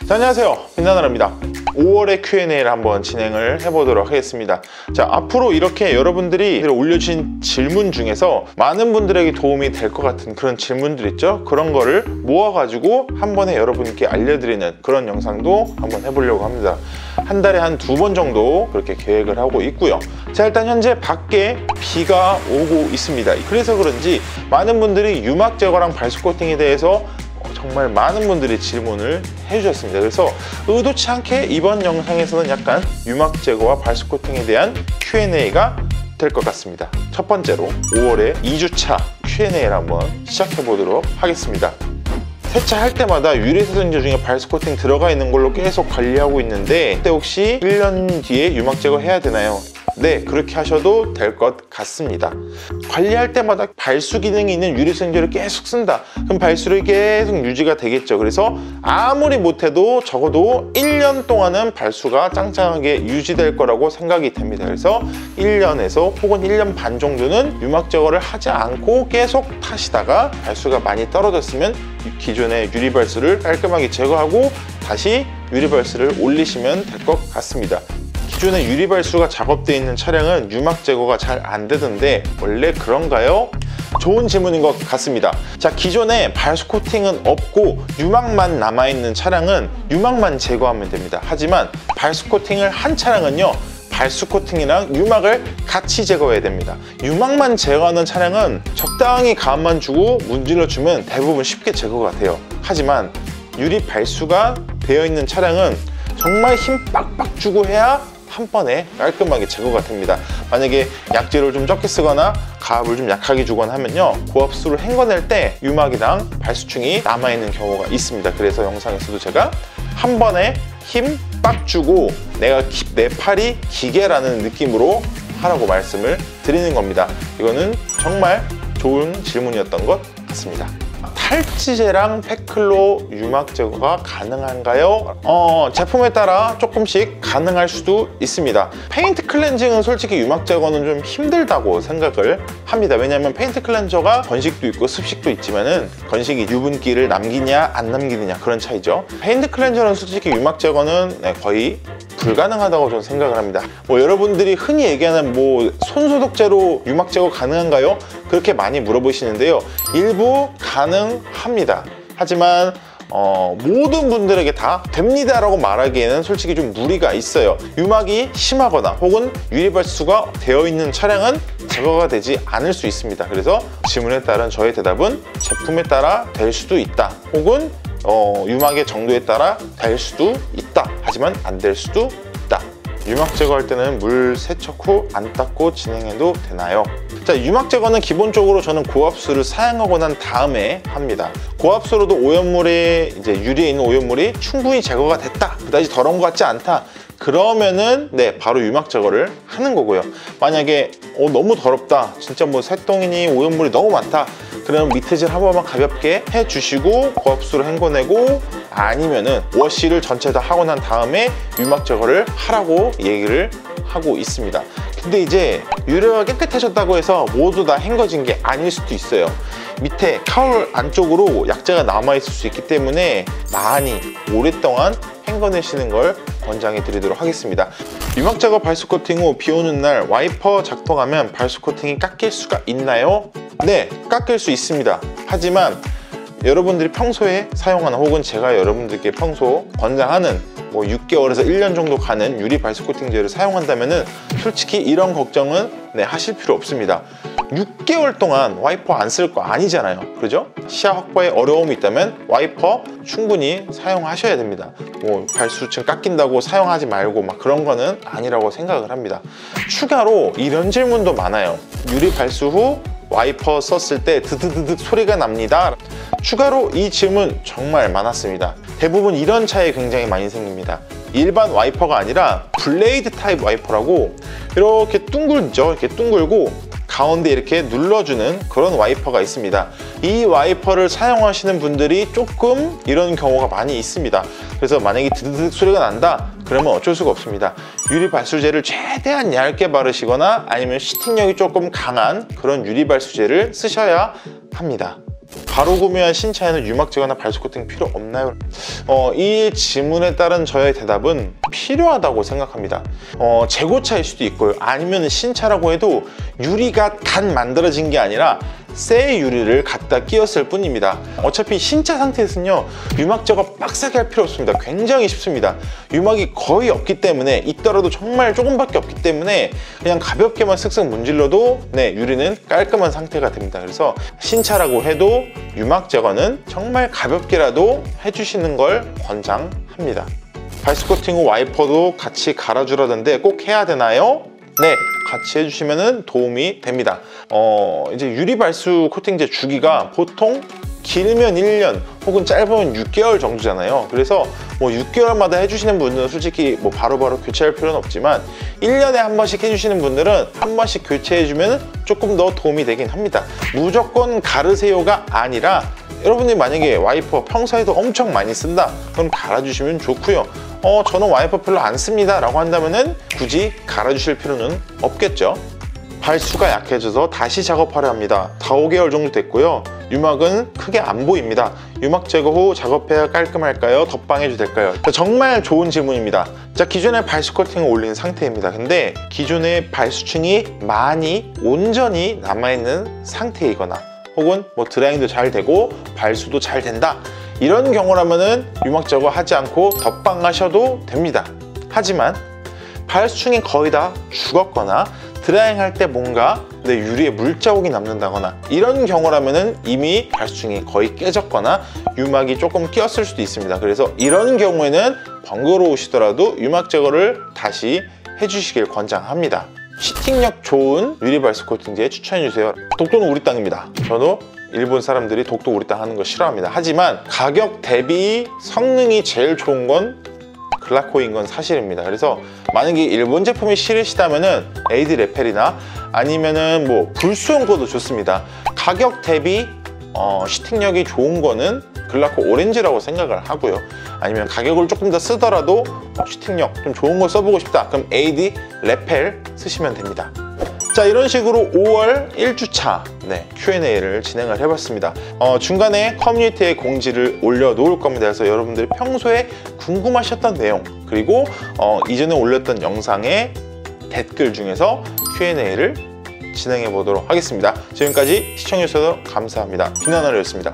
자, 안녕하세요, 빛나나라입니다. 5월의 Q&A를 한번 진행을 해보도록 하겠습니다. 자, 앞으로 이렇게 여러분들이 올려주신 질문 중에서 많은 분들에게 도움이 될 것 같은 그런 질문들 있죠? 그런 거를 모아가지고 한 번에 여러분께 알려드리는 그런 영상도 한번 해보려고 합니다. 한 달에 한 2번 정도 그렇게 계획을 하고 있고요. 자, 일단 현재 밖에 비가 오고 있습니다. 그래서 그런지 많은 분들이 유막 제거랑 발수 코팅에 대해서 정말 많은 분들이 질문을 해주셨습니다. 그래서 의도치 않게 이번 영상에서는 약간 유막 제거와 발수 코팅에 대한 Q&A가 될 것 같습니다. 첫 번째로 5월의 2주차 Q&A를 한번 시작해 보도록 하겠습니다. 세차할 때마다 유리세정제 중에 발수 코팅 들어가 있는 걸로 계속 관리하고 있는데 그때 혹시 1년 뒤에 유막 제거 해야 되나요? 네, 그렇게 하셔도 될 것 같습니다. 관리할 때마다 발수 기능이 있는 유리세정제를 계속 쓴다. 그럼 발수력이 계속 유지가 되겠죠. 그래서 아무리 못해도 적어도 1년 동안은 발수가 짱짱하게 유지될 거라고 생각이 됩니다. 그래서 1년에서 혹은 1년 반 정도는 유막 제거를 하지 않고 계속 타시다가 발수가 많이 떨어졌으면 기존의 유리발수를 깔끔하게 제거하고 다시 유리발수를 올리시면 될 것 같습니다. 기존에 유리발수가 작업되어 있는 차량은 유막 제거가 잘 안 되던데 원래 그런가요? 좋은 질문인 것 같습니다. 자, 기존에 발수 코팅은 없고 유막만 남아있는 차량은 유막만 제거하면 됩니다. 하지만 발수 코팅을 한 차량은요, 발수 코팅이랑 유막을 같이 제거해야 됩니다. 유막만 제거하는 차량은 적당히 감만 주고 문질러 주면 대부분 쉽게 제거가 돼요. 하지만 유리 발수가 되어 있는 차량은 정말 힘 빡빡 주고 해야 한 번에 깔끔하게 제거가 됩니다. 만약에 약재를 좀 적게 쓰거나 가압을 좀 약하게 주거나 하면요, 고압수를 헹궈낼 때 유막이랑 발수충이 남아있는 경우가 있습니다. 그래서 영상에서도 제가 한 번에 힘 빡 주고 내 팔이 기계라는 느낌으로 하라고 말씀을 드리는 겁니다. 이거는 정말 좋은 질문이었던 것 같습니다. 탈지제랑 팩클로 유막 제거가 가능한가요? 제품에 따라 조금씩 가능할 수도 있습니다. 페인트 클렌징은 솔직히 유막 제거는 좀 힘들다고 생각을 합니다. 왜냐하면 페인트 클렌저가 건식도 있고 습식도 있지만은 건식이 유분기를 남기냐 안 남기느냐 그런 차이죠. 페인트 클렌저는 솔직히 유막 제거는 거의 불가능하다고 저는 생각을 합니다. 여러분들이 흔히 얘기하는 손소독제로 유막 제거 가능한가요? 그렇게 많이 물어보시는데요. 일부 가능합니다. 하지만 모든 분들에게 다 됩니다라고 말하기에는 솔직히 좀 무리가 있어요. 유막이 심하거나 혹은 유리발수가 되어 있는 차량은 제거가 되지 않을 수 있습니다. 그래서 질문에 따른 저의 대답은 제품에 따라 될 수도 있다. 혹은 유막의 정도에 따라 될 수도 있다. 하지만 안 될 수도 있다. 유막 제거할 때는 물 세척 후 안 닦고 진행해도 되나요? 자, 유막 제거는 기본적으로 저는 고압수를 사용하고 난 다음에 합니다. 고압수로도 오염물에 유리에 있는 오염물이 충분히 제거가 됐다, 그다지 더러운 것 같지 않다, 그러면은 바로 유막 제거를 하는 거고요. 만약에 너무 더럽다, 진짜 새똥이니 오염물이 너무 많다, 그러면 미트질 한 번만 가볍게 해주시고 고압수로 헹궈내고, 아니면은 워시를 전체 다 하고 난 다음에 유막 제거를 하라고 얘기를 하고 있습니다. 근데 이제 유리가 깨끗해졌다고 해서 모두 다 헹궈진 게 아닐 수도 있어요. 밑에 카울 안쪽으로 약재가 남아있을 수 있기 때문에 많이 오랫동안 헹궈내시는 걸 권장해 드리도록 하겠습니다. 유막 제거 발수 코팅 후 비 오는 날 와이퍼 작동하면 발수 코팅이 깎일 수가 있나요? 네, 깎일 수 있습니다. 하지만 여러분들이 평소에 사용하는, 혹은 제가 여러분들께 평소 권장하는 6개월에서 1년 정도 가는 유리 발수 코팅제를 사용한다면은 솔직히 이런 걱정은 하실 필요 없습니다. 6개월 동안 와이퍼 안 쓸 거 아니잖아요. 그죠? 시야 확보에 어려움이 있다면 와이퍼 충분히 사용하셔야 됩니다. 발수층 깎인다고 사용하지 말고 그런 거는 아니라고 생각을 합니다. 추가로 이런 질문도 많아요. 유리 발수 후 와이퍼 썼을 때 드드드득 소리가 납니다. 추가로 이 질문 정말 많았습니다. 대부분 이런 차이 굉장히 많이 생깁니다. 일반 와이퍼가 아니라 블레이드 타입 와이퍼라고 이렇게 둥글죠. 이렇게 둥글고 가운데 이렇게 눌러주는 그런 와이퍼가 있습니다. 이 와이퍼를 사용하시는 분들이 조금 이런 경우가 많이 있습니다. 그래서 만약에 드드득 소리가 난다, 그러면 어쩔 수가 없습니다. 유리발수제를 최대한 얇게 바르시거나 아니면 시팅력이 조금 강한 그런 유리발수제를 쓰셔야 합니다. 바로 구매한 신차에는 유막 제거나 발수 코팅 필요 없나요? 이 질문에 따른 저의 대답은 필요하다고 생각합니다. 재고차일 수도 있고요. 아니면 신차라고 해도 유리가 단 만들어진 게 아니라 새 유리를 갖다 끼웠을 뿐입니다. 어차피 신차 상태에서는요, 유막 제거 빡세게 할 필요 없습니다. 굉장히 쉽습니다. 유막이 거의 없기 때문에, 있더라도 정말 조금밖에 없기 때문에 그냥 가볍게만 슥슥 문질러도 유리는 깔끔한 상태가 됩니다. 그래서 신차라고 해도 유막 제거는 정말 가볍게라도 해주시는 걸 권장합니다. 발수 코팅 후 와이퍼도 같이 갈아주라던데 꼭 해야 되나요? 네, 같이 해주시면 도움이 됩니다. 이제 유리 발수 코팅제 주기가 보통 길면 1년 혹은 짧으면 6개월 정도잖아요. 그래서 뭐 6개월마다 해주시는 분들은 솔직히 뭐 바로바로 교체할 필요는 없지만 1년에 한 번씩 해주시는 분들은 한 번씩 교체해주면 조금 더 도움이 되긴 합니다. 무조건 가르세요가 아니라 여러분이 만약에 와이퍼 평소에도 엄청 많이 쓴다, 그럼 갈아주시면 좋고요. 저는 와이퍼 별로 안 씁니다 라고 한다면은 굳이 갈아주실 필요는 없겠죠. 발수가 약해져서 다시 작업하려 합니다. 4-5개월 정도 됐고요. 유막은 크게 안 보입니다. 유막 제거 후 작업해야 깔끔할까요? 덧방해도 될까요? 정말 좋은 질문입니다. 자, 기존에 발수 코팅을 올린 상태입니다. 근데 기존에 발수층이 많이 온전히 남아있는 상태이거나 혹은 뭐 드라잉도 잘 되고 발수도 잘 된다, 이런 경우라면은 유막 제거 하지 않고 덧방하셔도 됩니다. 하지만 발수층이 거의 다 죽었거나 드라잉 할 때 뭔가 내 유리에 물자국이 남는다거나 이런 경우라면은 이미 발수층이 거의 깨졌거나 유막이 조금 끼었을 수도 있습니다. 그래서 이런 경우에는 번거로우시더라도 유막 제거를 다시 해주시길 권장합니다. 시팅력 좋은 유리 발수 코팅제 추천해주세요. 독도는 우리 땅입니다. 저도 일본 사람들이 독도 우리 땅 하는 거 싫어합니다. 하지만 가격 대비 성능이 제일 좋은 건 글라코인 건 사실입니다. 그래서 만약에 일본 제품이 싫으시다면은 에이드 레펠이나 아니면은 뭐 불수용 거도 좋습니다. 가격 대비 시팅력이 좋은 거는 글라코 오렌지라고 생각을 하고요. 아니면 가격을 조금 더 쓰더라도 시팅력 좀 좋은 거 써보고 싶다, 그럼 에이드 레펠 쓰시면 됩니다. 자, 이런 식으로 5월 1주차 Q&A를 진행을 해봤습니다. 중간에 커뮤니티에 공지를 올려놓을 겁니다. 그래서 여러분들이 평소에 궁금하셨던 내용, 그리고 이전에 올렸던 영상의 댓글 중에서 Q&A를 진행해 보도록 하겠습니다. 지금까지 시청해주셔서 감사합니다. 비나나르였습니다.